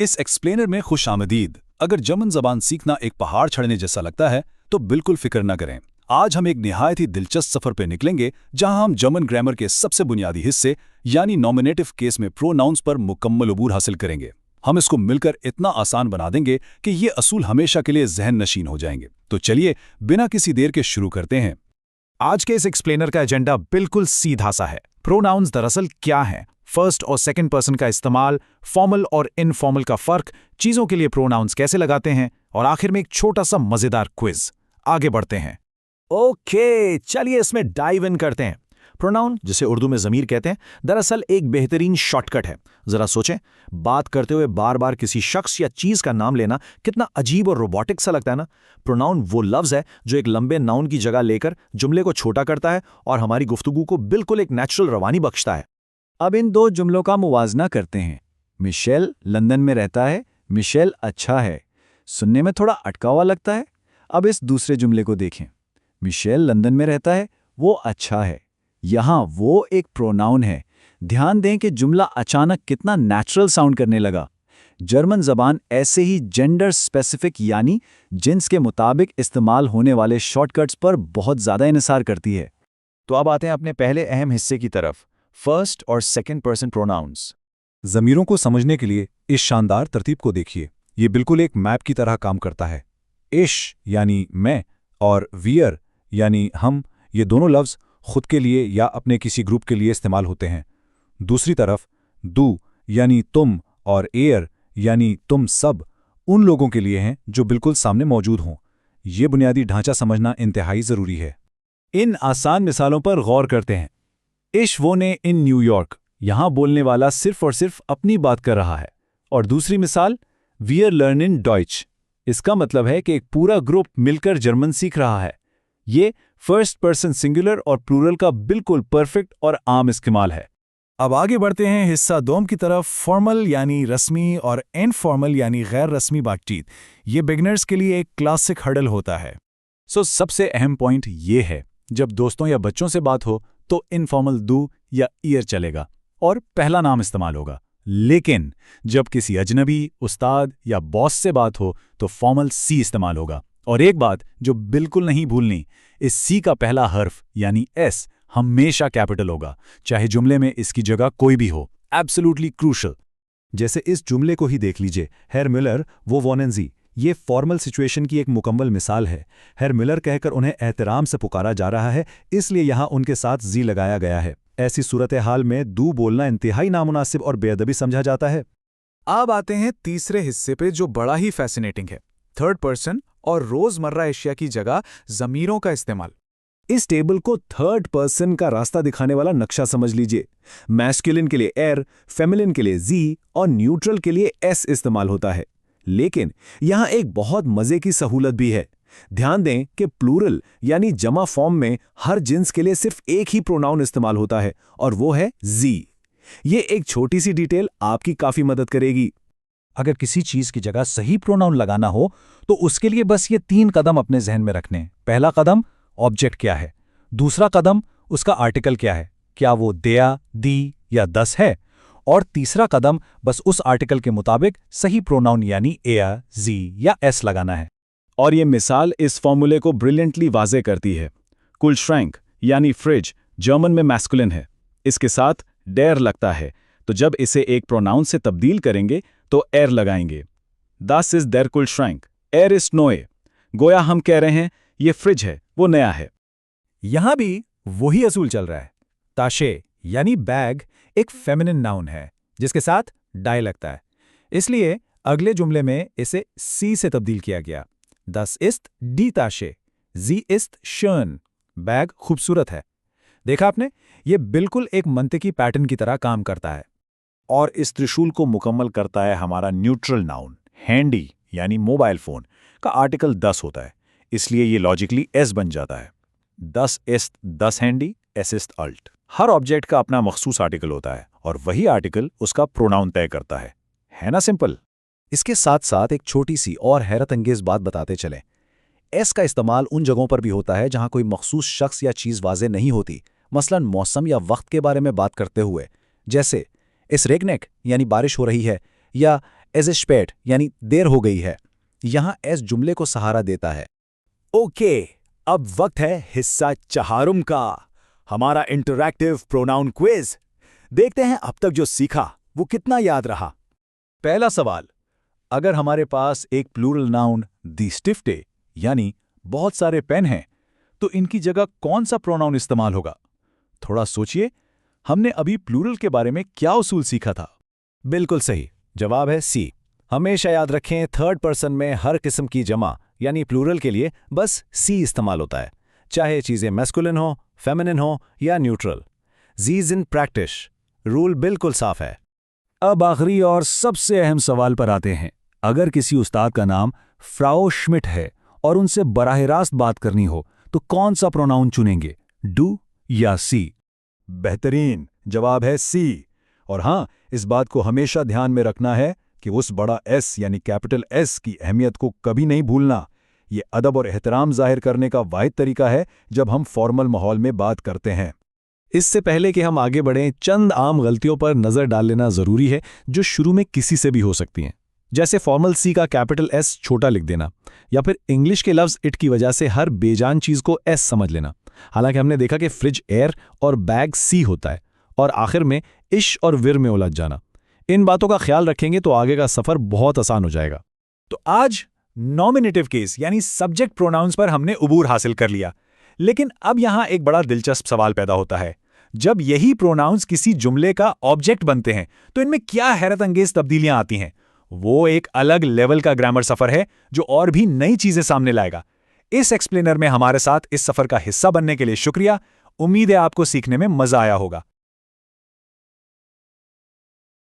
इस एक्सप्लेनर में खुशामदीद। अगर जर्मन जबान सीखना एक पहाड़ चढ़ने जैसा लगता है तो बिल्कुल फिक्र न करें। आज हम एक निहायत ही दिलचस्प सफर पे निकलेंगे जहां हम जर्मन ग्रामर के सबसे बुनियादी हिस्से यानी नॉमिनेटिव केस में प्रोनाउंस पर मुकम्मल अबूर हासिल करेंगे। हम इसको मिलकर इतना आसान बना देंगे कि ये असूल हमेशा के लिए जहन नशीन हो जाएंगे। तो चलिए बिना किसी देर के शुरू करते हैं। आज के इस एक्सप्लेनर का एजेंडा बिल्कुल सीधा सा है। प्रोनाउंस दरअसल क्या हैं, फर्स्ट और सेकंड पर्सन का इस्तेमाल, फॉर्मल और इनफॉर्मल का फर्क, चीजों के लिए प्रोनाउंस कैसे लगाते हैं, और आखिर में एक छोटा सा मजेदार क्विज। आगे बढ़ते हैं। ओके, चलिए इसमें डाइव इन करते हैं। प्रोनाउन, जिसे उर्दू में ज़मीर कहते हैं, दरअसल एक बेहतरीन शॉर्टकट है। जरा सोचें, बात करते हुए बार बार किसी शख्स या चीज़ का नाम लेना कितना अजीब और रोबोटिक सा लगता है ना। प्रोनाउन वो लफ्ज़ है जो एक लंबे नाउन की जगह लेकर जुमले को छोटा करता है और हमारी गुफ्तगू को बिल्कुल एक नेचुरल रवानी बख्शता है। अब इन दो जुमलों का मुवाजना करते हैं। मिशेल लंदन में रहता है, मिशेल अच्छा है। सुनने में थोड़ा अटकावा लगता है। अब इस दूसरे जुमले को देखें। मिशेल लंदन में रहता है, वो अच्छा है। यहाँ वो एक प्रोनाउन है। ध्यान दें कि जुमला अचानक कितना नेचुरल साउंड करने लगा। जर्मन ज़बान ऐसे ही जेंडर स्पेसिफिक यानी जिन्स के मुताबिक इस्तेमाल होने वाले शॉर्टकट्स पर बहुत ज़्यादा इन्हिसार करती है। तो अब आते हैं अपने पहले अहम हिस्से की तरफ, फर्स्ट और सेकंड पर्सन प्रोनाउंस। ज़मीरों को समझने के लिए इस शानदार तरतीब को देखिए। ये बिल्कुल एक मैप की तरह काम करता है। इश यानी मैं और वियर यानी हम, ये दोनों लफ्ज़ खुद के लिए या अपने किसी ग्रुप के लिए इस्तेमाल होते हैं। दूसरी तरफ दू यानी तुम और एयर यानी तुम सब उन लोगों के लिए हैं जो बिल्कुल सामने मौजूद हों। ये बुनियादी ढांचा समझना इंतहाई ज़रूरी है। इन आसान मिसालों पर गौर करते हैं। इश वो ने इन न्यूयॉर्क, यहां बोलने वाला सिर्फ और सिर्फ अपनी बात कर रहा है। और दूसरी मिसाल, वियर लर्न इन डॉइच, इसका मतलब है कि एक पूरा ग्रुप मिलकर जर्मन सीख रहा है। ये फर्स्ट पर्सन सिंगुलर और प्लूरल का बिल्कुल परफेक्ट और आम इस्तेमाल है। अब आगे बढ़ते हैं हिस्सा दोम की तरफ, फॉर्मल यानी रस्मी और इनफॉर्मल यानी गैर रस्मी बातचीत। ये बिगनर्स के लिए एक क्लासिक हर्डल होता है। सबसे अहम पॉइंट ये है, जब दोस्तों या बच्चों से बात हो तो इनफॉर्मल दू या ईयर चलेगा और पहला नाम इस्तेमाल होगा। लेकिन जब किसी अजनबी, उस्ताद या बॉस से बात हो तो फॉर्मल सी इस्तेमाल होगा। और एक बात जो बिल्कुल नहीं भूलनी, इस सी का पहला हर्फ यानी एस हमेशा कैपिटल होगा, चाहे जुमले में इसकी जगह कोई भी हो। Absolutely crucial. जैसे इस जुमले को ही देख लीजिए, हेर मिलर वो वोनेंजी। ये फॉर्मल सिचुएशन की एक मुकम्मल मिसाल है। हेर मिलर कहकर उन्हें एहतराम से पुकारा जा रहा है, इसलिए यहाँ उनके साथ जी लगाया गया है। ऐसी सूरत हाल में दू बोलना इंतहाई नामुनासिब और बेअदबी समझा जाता है। अब आते हैं तीसरे हिस्से पे जो बड़ा ही फैसिनेटिंग है, थर्ड पर्सन और रोजमर्रा एशिया की जगह ज़मीरों का इस्तेमाल। इस टेबल को थर्ड पर्सन का रास्ता दिखाने वाला नक्शा समझ लीजिए। मैस्कुलिन के लिए एर, फेमिनिन के लिए जी और न्यूट्रल के लिए एस इस्तेमाल होता है। लेकिन यहां एक बहुत मजे की सहूलत भी है। ध्यान दें कि प्लूरल यानी जमा फॉर्म में हर जिन्स के लिए सिर्फ एक ही प्रोनाउन इस्तेमाल होता है और वो है जी। ये एक छोटी सी डिटेल आपकी काफी मदद करेगी। अगर किसी चीज की जगह सही प्रोनाउन लगाना हो तो उसके लिए बस ये 3 कदम अपने जहन में रखने। पहला कदम, ऑब्जेक्ट क्या है। दूसरा कदम, उसका आर्टिकल क्या है, क्या वो दया, दी या दस है। और तीसरा कदम, बस उस आर्टिकल के मुताबिक सही प्रोनाउन यानी एया, जी या एस लगाना है। और ये मिसाल इस फॉर्मूले को ब्रिलियंटली वाज़े करती है। कुलश्रैंक यानी फ्रिज जर्मन में मैस्कुलिन है, इसके साथ डेर लगता है, तो जब इसे एक प्रोनाउन से तब्दील करेंगे तो एर लगाएंगे। दास इज देर कुलश्रैंक, एर इज नोए। गोया हम कह रहे हैं ये फ्रिज है, वो नया है। यहां भी वही असूल चल रहा है। ताशे यानी बैग एक फेमिनिन नाउन है जिसके साथ डाई लगता है, इसलिए अगले जुमले में इसे सी से तब्दील किया गया। दस इस्त डी ताशे, जी इस्त शर्न। बैग खूबसूरत है। देखा आपने, ये बिल्कुल एक मंतिकी पैटर्न की तरह काम करता है। और इस त्रिशूल को मुकम्मल करता है हमारा न्यूट्रल नाउन। हैंडी यानी मोबाइल फोन का आर्टिकल 10 होता है, इसलिए ये लॉजिकली एस बन जाता है। 10 इस्त 10 हैंडी, एस इस्त अल्ट। हर ऑब्जेक्ट का अपना मखसूस आर्टिकल होता है और वही आर्टिकल उसका प्रोनाउन तय करता है ना सिंपल। इसके साथ साथ एक छोटी सी और हैरत अंगेज बात बताते चलें। एस का इस्तेमाल उन जगहों पर भी होता है जहां कोई मखसूस शख्स या चीज़ वाज़े नहीं होती, मसलन मौसम या वक्त के बारे में बात करते हुए, जैसे इस रेगनेक यानी बारिश हो रही है, या एज ए स्पेट यानी देर हो गई है। यहां एस जुमले को सहारा देता है। ओके, अब वक्त है हिस्सा चहारुम का, हमारा इंटरैक्टिव प्रोनाउन क्विज। देखते हैं अब तक जो सीखा वो कितना याद रहा। पहला सवाल, अगर हमारे पास एक प्लूरल नाउन दी स्टिफ्टे यानी बहुत सारे पेन हैं, तो इनकी जगह कौन सा प्रोनाउन इस्तेमाल होगा? थोड़ा सोचिए, हमने अभी प्लूरल के बारे में क्या उसूल सीखा था? बिल्कुल सही, जवाब है सी। हमेशा याद रखें, थर्ड पर्सन में हर किस्म की जमा यानी प्लूरल के लिए बस सी इस्तेमाल होता है, चाहे चीजें मैस्कुलिन हो, फेमिनिन हो या न्यूट्रल। जीज इन प्रैक्टिस, रूल बिल्कुल साफ है। अब आखिरी और सबसे अहम सवाल पर आते हैं। अगर किसी उस्ताद का नाम फ्राओ श्मिट है और उनसे बराह रास्त बात करनी हो, तो कौन सा प्रोनाउन चुनेंगे, डू या सी? बेहतरीन, जवाब है सी। और हां, इस बात को हमेशा ध्यान में रखना है कि उस बड़ा एस यानी कैपिटल एस की अहमियत को कभी नहीं भूलना। ये अदब और एहतराम जाहिर करने का वाहिद तरीका है जब हम फॉर्मल माहौल में बात करते हैं। इससे पहले कि हम आगे बढ़ें, चंद आम गलतियों पर नजर डाल लेना जरूरी है जो शुरू में किसी से भी हो सकती हैं। जैसे फॉर्मल सी का कैपिटल एस छोटा लिख देना, या फिर इंग्लिश के लफ्ज इट की वजह से हर बेजान चीज को एस समझ लेना। हालांकि हमने देखा कि फ्रिज एयर और बैग सी होता है, और आखिर में इश और विर में उलझ जाना। इन बातों का ख्याल रखेंगे तो आगे का सफर बहुत आसान हो जाएगा। तो आज नॉमिनेटिव केस यानी सब्जेक्ट प्रोनाउंस पर हमने उबूर हासिल कर लिया। लेकिन अब यहां एक बड़ा दिलचस्प सवाल पैदा होता है, जब यही प्रोनाउंस किसी जुमले का ऑब्जेक्ट बनते हैं तो इनमें क्या हैरत अंगेज तब्दीलियां आती हैं। वो एक अलग लेवल का ग्रामर सफर है जो और भी नई चीजें सामने लाएगा। इस एक्सप्लेनर में हमारे साथ इस सफर का हिस्सा बनने के लिए शुक्रिया। उम्मीद है आपको सीखने में मजा आया होगा।